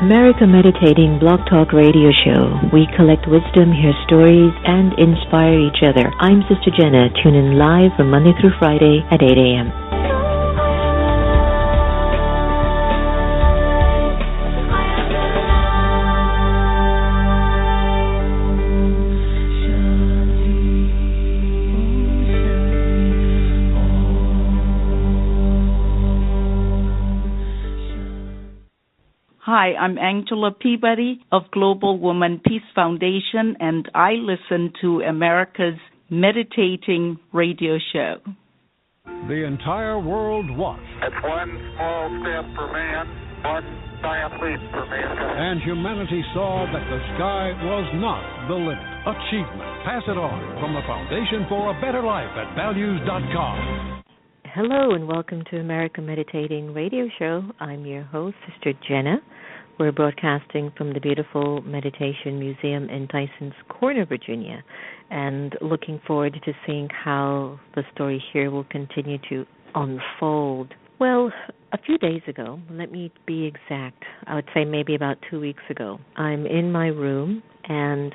America Meditating Blog Talk Radio Show. We collect wisdom, hear stories, and inspire each other. I'm Sister Jenna. Tune in live from Monday through Friday at 8 a.m. Hi, I'm Angela Peabody of Global Woman Peace Foundation, and I listen to America's Meditating Radio Show. The entire world watched. It's one small step for man, one giant leap for mankind. And humanity saw that the sky was not the limit. Achievement. Pass it on from the Foundation for a Better Life at values.com. Hello and welcome to America Meditating Radio Show. I'm your host, Sister Jenna. We're broadcasting from the beautiful Meditation Museum in Tysons Corner, Virginia, and looking forward to seeing how the story here will continue to unfold. Well, a few days ago, let me be exact, I would say maybe about 2 weeks ago, I'm in my room and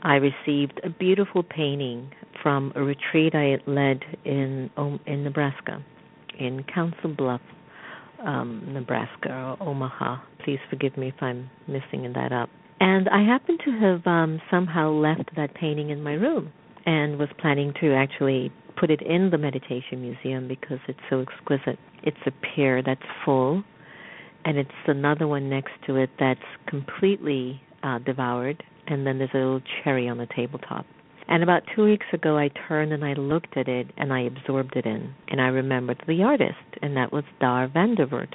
I received a beautiful painting from a retreat I had led in Nebraska, in Council Bluff, Nebraska, or Omaha. Please forgive me if I'm messing that up. And I happened to have somehow left that painting in my room and was planning to actually put it in the Meditation Museum because it's so exquisite. It's a pear that's full, and it's another one next to it that's completely devoured, and then there's a little cherry on the tabletop. And about 2 weeks ago, I turned and I looked at it and I absorbed it in. And I remembered the artist, and that was Dar VandeVoort.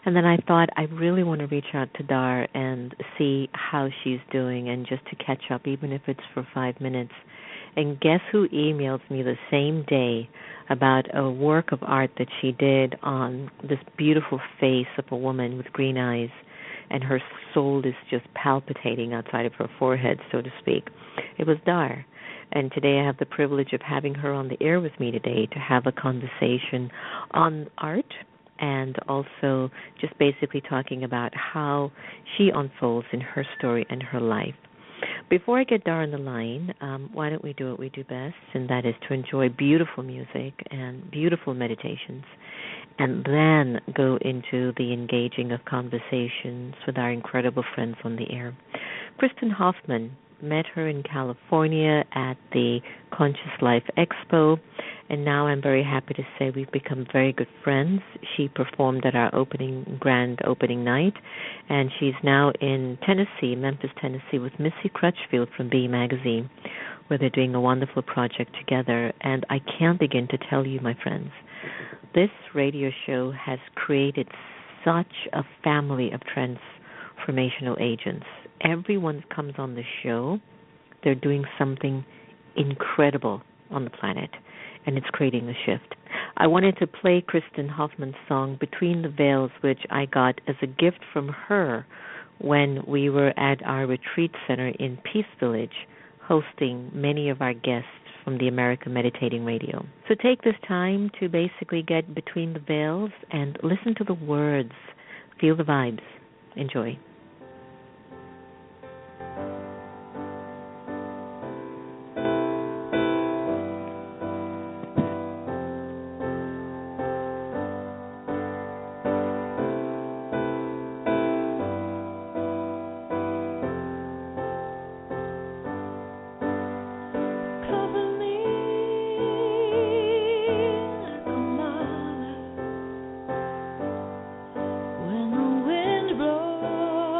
And then I thought, I really want to reach out to Dar and see how she's doing and just to catch up, even if it's for 5 minutes. And guess who emailed me the same day about a work of art that she did on this beautiful face of a woman with green eyes, and her soul is just palpitating outside of her forehead, so to speak. It was Dar. And today I have the privilege of having her on the air with me today to have a conversation on art and also just basically talking about how she unfolds in her story and her life. Before I get Dar on the line, why don't we do what we do best, and that is to enjoy beautiful music and beautiful meditations, and then go into the engaging of conversations with our incredible friends on the air. Kristen Hoffman, met her in California at the Conscious Life Expo, and now I'm very happy to say we've become very good friends. She performed at our grand opening night, and she's now in Tennessee, Memphis, Tennessee, with Missy Crutchfield from B Magazine, where they're doing a wonderful project together. And I can't begin to tell you, my friends, this radio show has created such a family of transformational agents. Everyone that comes on the show, they're doing something incredible on the planet, and it's creating a shift. I wanted to play Kristen Hoffman's song, Between the Veils, which I got as a gift from her when we were at our retreat center in Peace Village, hosting many of our guests from the America Meditating Radio. So take this time to basically get between the veils and listen to the words, feel the vibes. Enjoy. When the wind blows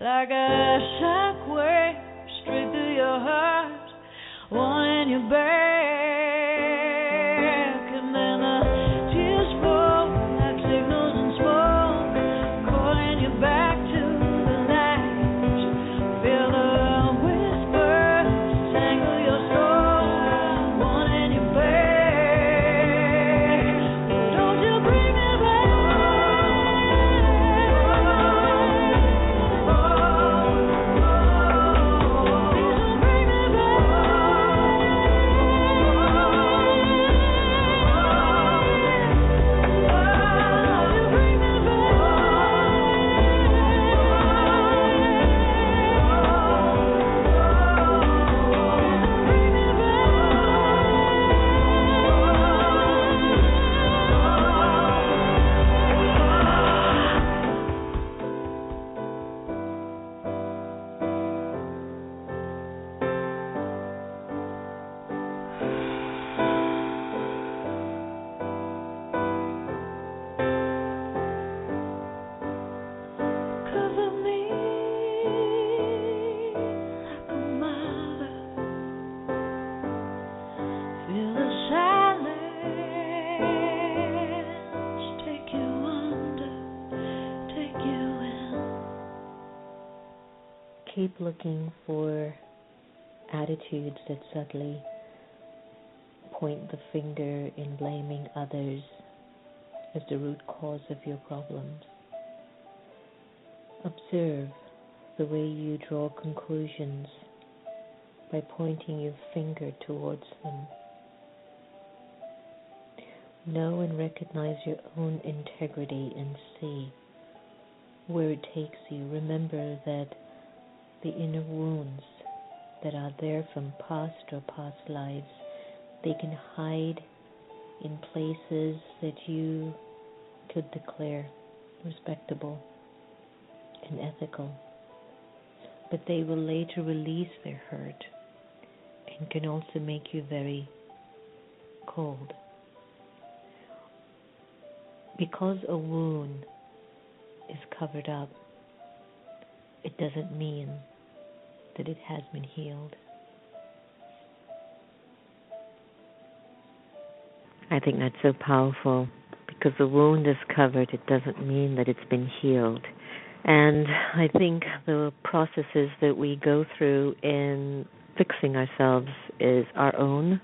like a shockwave straight through your heart, wanting you back. And then the tears fall like signals in smoke, calling you back to the light. Feel the whispers tangle your soul, wanting you back. Don't you bring me back. Keep looking for attitudes that subtly point the finger in blaming others as the root cause of your problems. Observe the way you draw conclusions by pointing your finger towards them. Know and recognize your own integrity and see where it takes you. Remember that the inner wounds that are there from past or past lives, they can hide in places that you could declare respectable and ethical, but they will later release their hurt and can also make you very cold. Because a wound is covered up, it doesn't mean that it has been healed. I think that's so powerful. Because the wound is covered, it doesn't mean that it's been healed. And I think the processes that we go through in fixing ourselves is our own.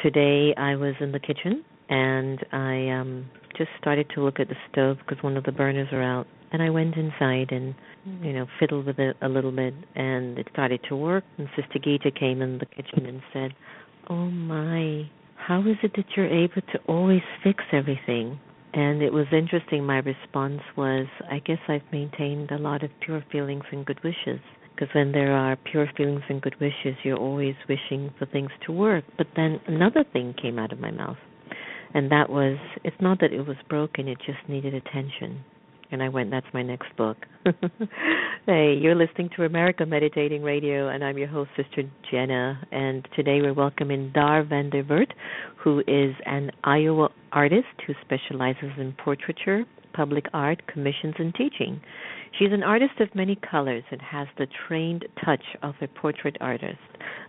Today I was in the kitchen and I just started to look at the stove because one of the burners are out. And I went inside and, fiddled with it a little bit, and it started to work. And Sister Gita came in the kitchen and said, "Oh my, how is it that you're able to always fix everything?" And it was interesting. My response was, I guess I've maintained a lot of pure feelings and good wishes. Because when there are pure feelings and good wishes, you're always wishing for things to work. But then another thing came out of my mouth, and that was, it's not that it was broken, it just needed attention. And I went, that's my next book. Hey, you're listening to America Meditating Radio, and I'm your host, Sister Jenna. And today we're welcoming Dar VandeVoort, who is an Iowa artist who specializes in portraiture, public art, commissions, and teaching. She's an artist of many colors and has the trained touch of a portrait artist,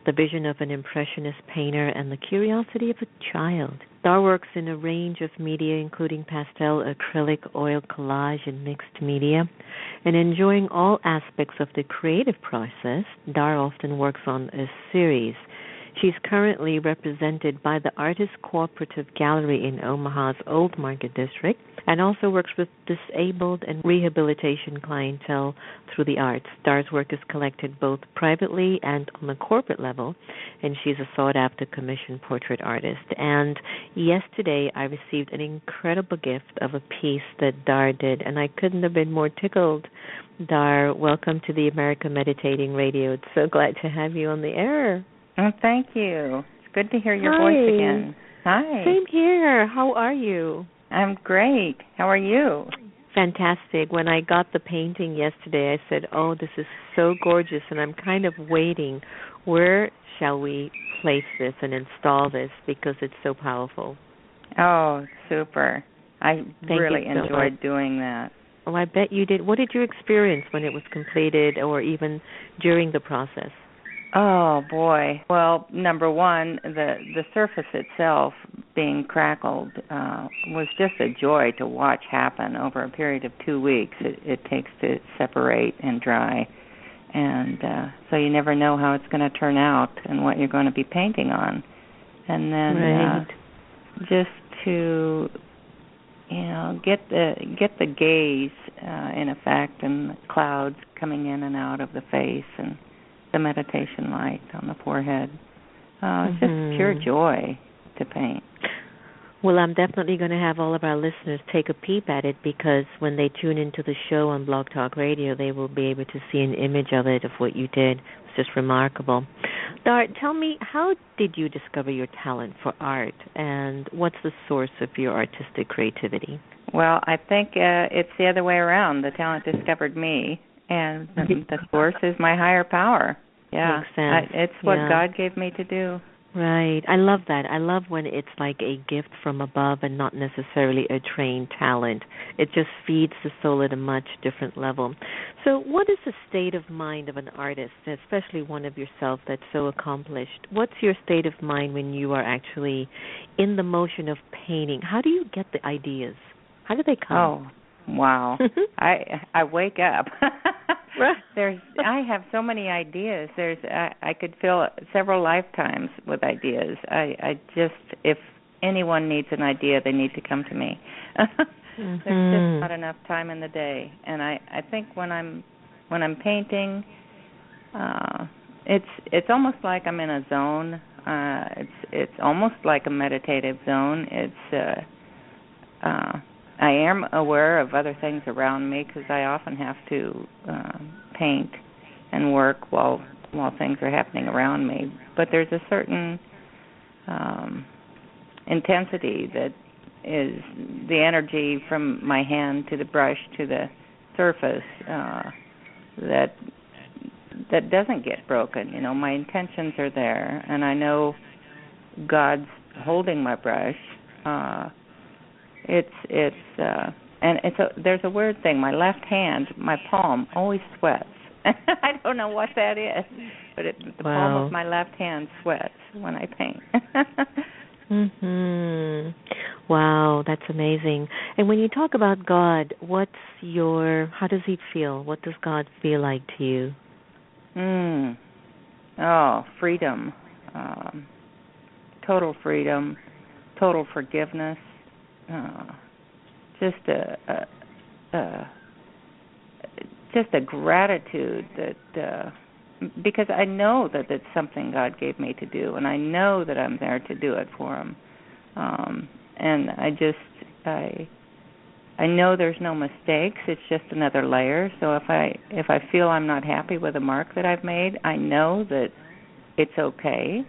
the vision of an impressionist painter, and the curiosity of a child. Dar works in a range of media, including pastel, acrylic, oil, collage, and mixed media. And enjoying all aspects of the creative process, Dar often works on a series. She's currently represented by the Artist Cooperative Gallery in Omaha's Old Market District, and also works with disabled and rehabilitation clientele through the arts. Dar's work is collected both privately and on a corporate level, and she's a sought-after commissioned portrait artist. And yesterday I received an incredible gift of a piece that Dar did, and I couldn't have been more tickled. Dar, welcome to the America Meditating Radio. It's so glad to have you on the air. Oh, thank you. It's good to hear your voice again. Hi. Same here. How are you? I'm great. How are you? Fantastic. When I got the painting yesterday, I said, oh, this is so gorgeous, and I'm kind of waiting. Where shall we place this and install this because it's so powerful? Oh, super. I really enjoyed doing that. Oh, I bet you did. What did you experience when it was completed or even during the process? Oh boy. Well, number one, the surface itself being crackled was just a joy to watch happen over a period of 2 weeks. It takes to separate and dry, and so you never know how it's going to turn out and what you're going to be painting on. And then just to get the gaze in effect and the clouds coming in and out of the face and the meditation light on the forehead. It's just pure joy to paint. Well, I'm definitely going to have all of our listeners take a peep at it, because when they tune into the show on Blog Talk Radio, they will be able to see an image of it, of what you did. It's just remarkable. Dar, tell me, how did you discover your talent for art, and what's the source of your artistic creativity? Well, I think it's the other way around. The talent discovered me, and the source is my higher power. Yeah, makes sense. It's what God gave me to do. Right. I love that. I love when it's like a gift from above and not necessarily a trained talent. It just feeds the soul at a much different level. So what is the state of mind of an artist, especially one of yourself that's so accomplished? What's your state of mind when you are actually in the motion of painting? How do you get the ideas? How do they come? Oh, wow. I wake up. I have so many ideas. I could fill several lifetimes with ideas. I just, if anyone needs an idea, they need to come to me. There's just not enough time in the day. And I think when I'm painting, it's almost like I'm in a zone. It's almost like a meditative zone. I am aware of other things around me, because I often have to paint and work while things are happening around me. But there's a certain intensity that is the energy from my hand to the brush to the surface that doesn't get broken. My intentions are there, and I know God's holding my brush. There's a weird thing. My left hand, my palm, always sweats. I don't know what that is, but the palm of my left hand sweats when I paint. Wow, that's amazing. And when you talk about God, how does he feel? What does God feel like to you? Oh, freedom. Total freedom, total forgiveness. Just a gratitude that because I know that it's something God gave me to do, and I know that I'm there to do it for him. And I know there's no mistakes. It's just another layer. So if I feel I'm not happy with the mark that I've made, I know that it's okay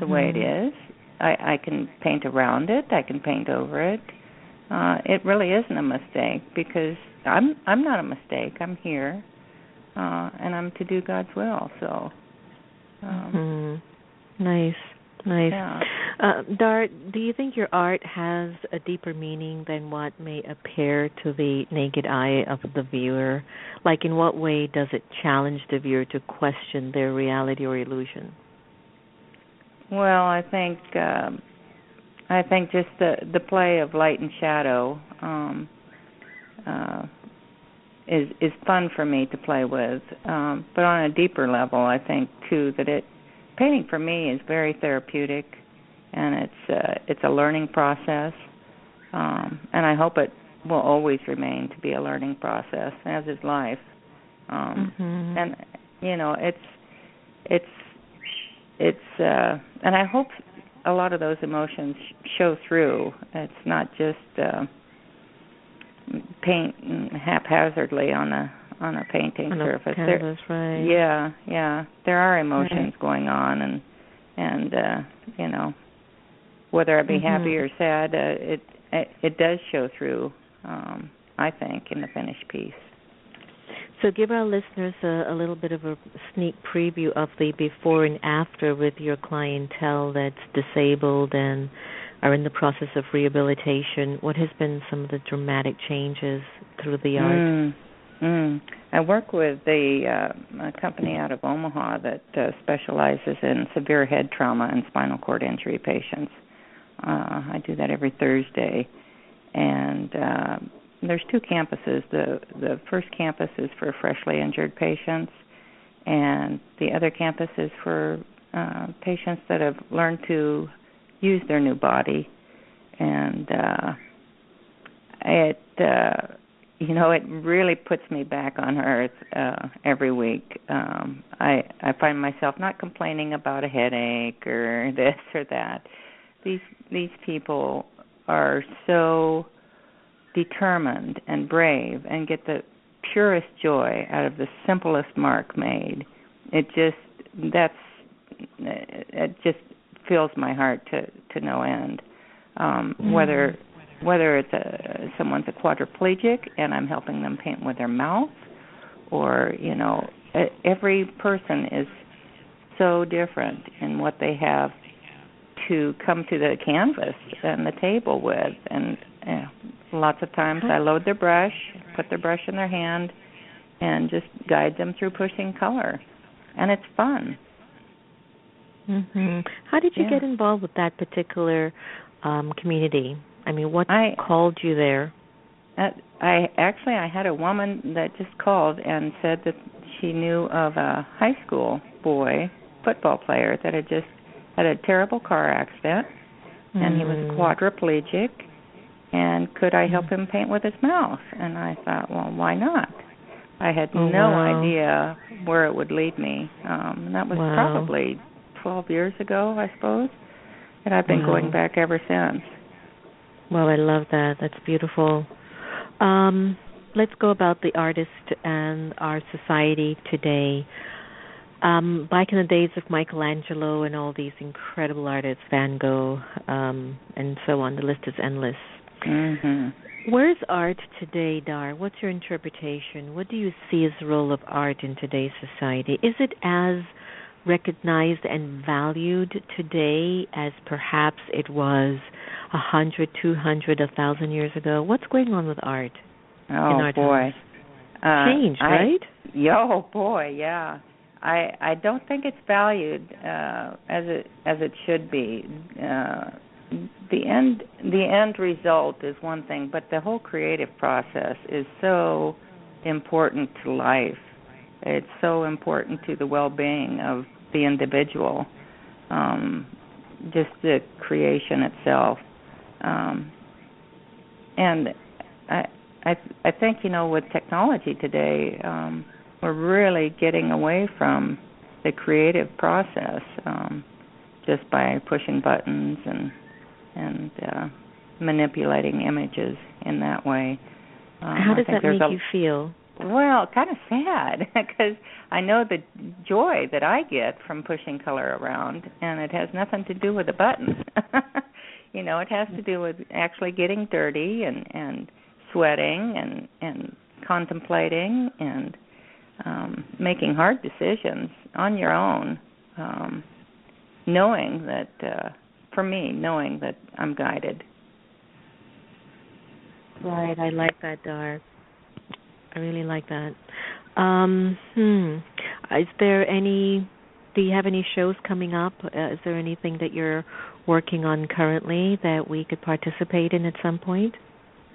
the way it is. I can paint around it. I can paint over it. It really isn't a mistake, because I'm not a mistake. I'm here, and I'm to do God's will. So, nice. Yeah. Dar, do you think your art has a deeper meaning than what may appear to the naked eye of the viewer? Like, in what way does it challenge the viewer to question their reality or illusion? Well, I think just the play of light and shadow is fun for me to play with. But on a deeper level, I think too that painting for me is very therapeutic, and it's a learning process, and I hope it will always remain to be a learning process, as is life. And and I hope a lot of those emotions show through. It's not just paint haphazardly on a painting surface. Canvas, right? Yeah. There are emotions going on, and whether I be happy or sad, it does show through. I think in the finished piece. So give our listeners a little bit of a sneak preview of the before and after with your clientele that's disabled and are in the process of rehabilitation. What has been some of the dramatic changes through the art? I work with a company out of Omaha that specializes in severe head trauma and spinal cord injury patients. I do that every Thursday, and there's 2 campuses. The first campus is for freshly injured patients, and the other campus is for patients that have learned to use their new body. And it really puts me back on earth every week. I find myself not complaining about a headache or this or that. These people are so determined and brave and get the purest joy out of the simplest mark made. It just fills my heart to no end. Whether it's someone's a quadriplegic and I'm helping them paint with their mouth, or every person is so different in what they have to come to the canvas and the table with. And lots of times I load their brush, put their brush in their hand, and just guide them through pushing color, and it's fun. How did you get involved with that particular community? I mean, what called you there? I had a woman that just called and said that she knew of a high school boy, football player, that had just had a terrible car accident, and he was quadriplegic, and could I help him paint with his mouth? And I thought, well, why not? I had no idea where it would lead me. And that was probably 12 years ago, I suppose, and I've been going back ever since. Well, I love that. That's beautiful. Let's go about the artist and our society today. Back in the days of Michelangelo and all these incredible artists, Van Gogh, and so on, the list is endless. Where's art today, Dar? What's your interpretation? What do you see as the role of art in today's society? Is it as recognized and valued today as perhaps it was 100, 200, 1,000 years ago? What's going on with art in our times? Changed, right? Oh boy, yeah. I don't think it's valued as it should be. The end result is one thing, but the whole creative process is so important to life. It's so important to the well-being of the individual, just the creation itself. And I think, with technology today, we're really getting away from the creative process just by pushing buttons and manipulating images in that way. How does that make you feel? Well, kind of sad, because I know the joy that I get from pushing color around, and it has nothing to do with the buttons. It has to do with actually getting dirty and sweating and contemplating and making hard decisions on your own, knowing that, for me, knowing that I'm guided. Right, I like that, Dar. I really like that. Is there do you have any shows coming up? Is there anything that you're working on currently that we could participate in at some point?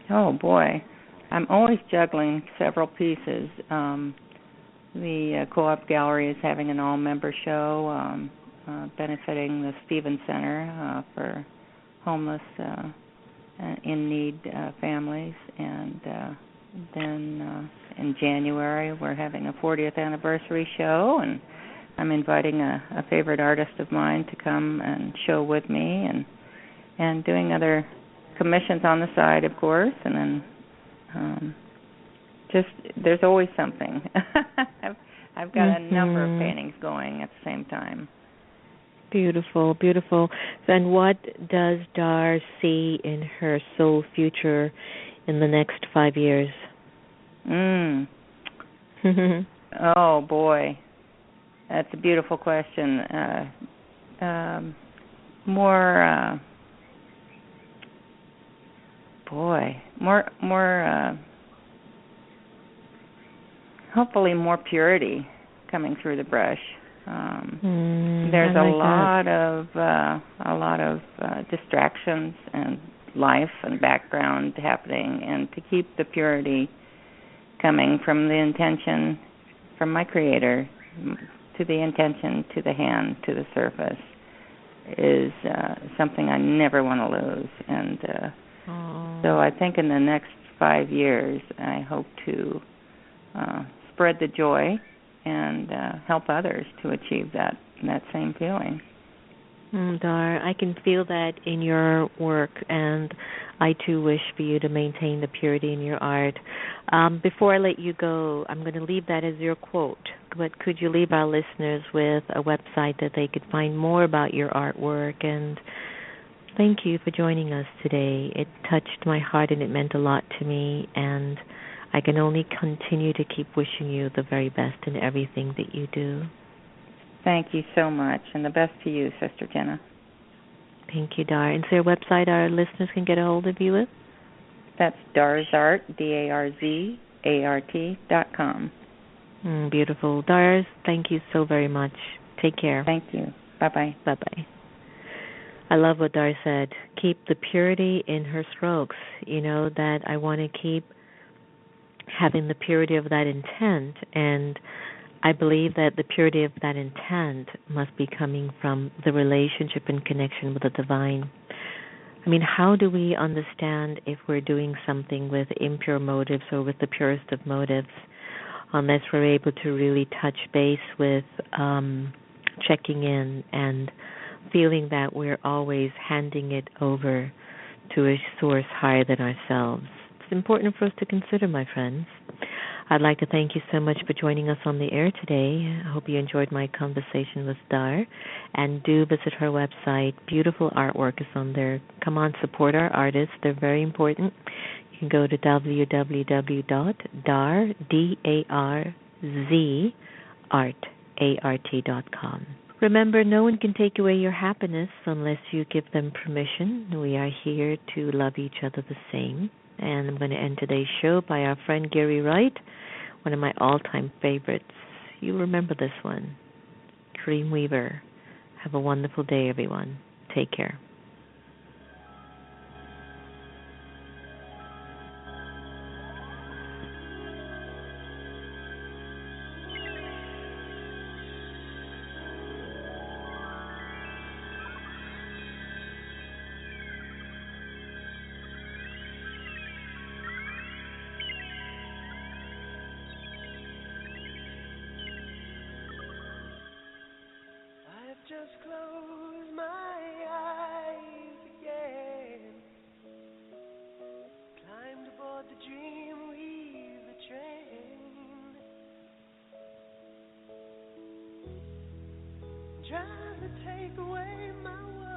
Oh, boy. I'm always juggling several pieces. The Co-op Gallery is having an all-member show benefiting the Stevens Center for homeless in-need families. And then in January, we're having a 40th anniversary show, and I'm inviting a favorite artist of mine to come and show with me, and doing other commissions on the side, of course, and then just there's always something. I've got a number of paintings going at the same time. Beautiful, beautiful. And what does Dar see in her soul future in the next 5 years? Oh, boy. That's a beautiful question. More boy, more hopefully more purity coming through the brush. There's a lot of distractions and life and background happening, and to keep the purity coming from the intention from my creator to the intention to the hand to the surface is something I never want to lose. And so I think in the next 5 years I hope to spread the joy and help others to achieve that same feeling. Dar, I can feel that in your work, and I too wish for you to maintain the purity in your art. Before I let you go, I'm going to leave that as your quote, but could you leave our listeners with a website that they could find more about your artwork? And thank you for joining us today. It touched my heart and it meant a lot to me, and I can only continue to keep wishing you the very best in everything that you do. Thank you so much, and the best to you, Sister Jenna. Thank you, Dar. And is there a website our listeners can get a hold of you with? That's darzart, darzart.com. Beautiful. Dar, thank you so very much. Take care. Thank you. Bye-bye. Bye-bye. I love what Dar said. Keep the purity in her strokes. You know, that I want to keep having the purity of that intent, and I believe that the purity of that intent must be coming from the relationship and connection with the divine. I mean, how do we understand if we're doing something with impure motives or with the purest of motives unless we're able to really touch base with checking in and feeling that we're always handing it over to a source higher than ourselves? It's important for us to consider, my friends. I'd like to thank you so much for joining us on the air today. I hope you enjoyed my conversation with Dar. And do visit her website. Beautiful artwork is on there. Come on, support our artists. They're very important. You can go to www.dar-vande-voort.com. Remember, no one can take away your happiness unless you give them permission. We are here to love each other the same. And I'm going to end today's show by our friend Gary Wright, one of my all-time favorites. You remember this one, Dreamweaver. Have a wonderful day, everyone. Take care. Just close my eyes again. Climbed aboard the Dreamweaver train. Trying to take away my worries.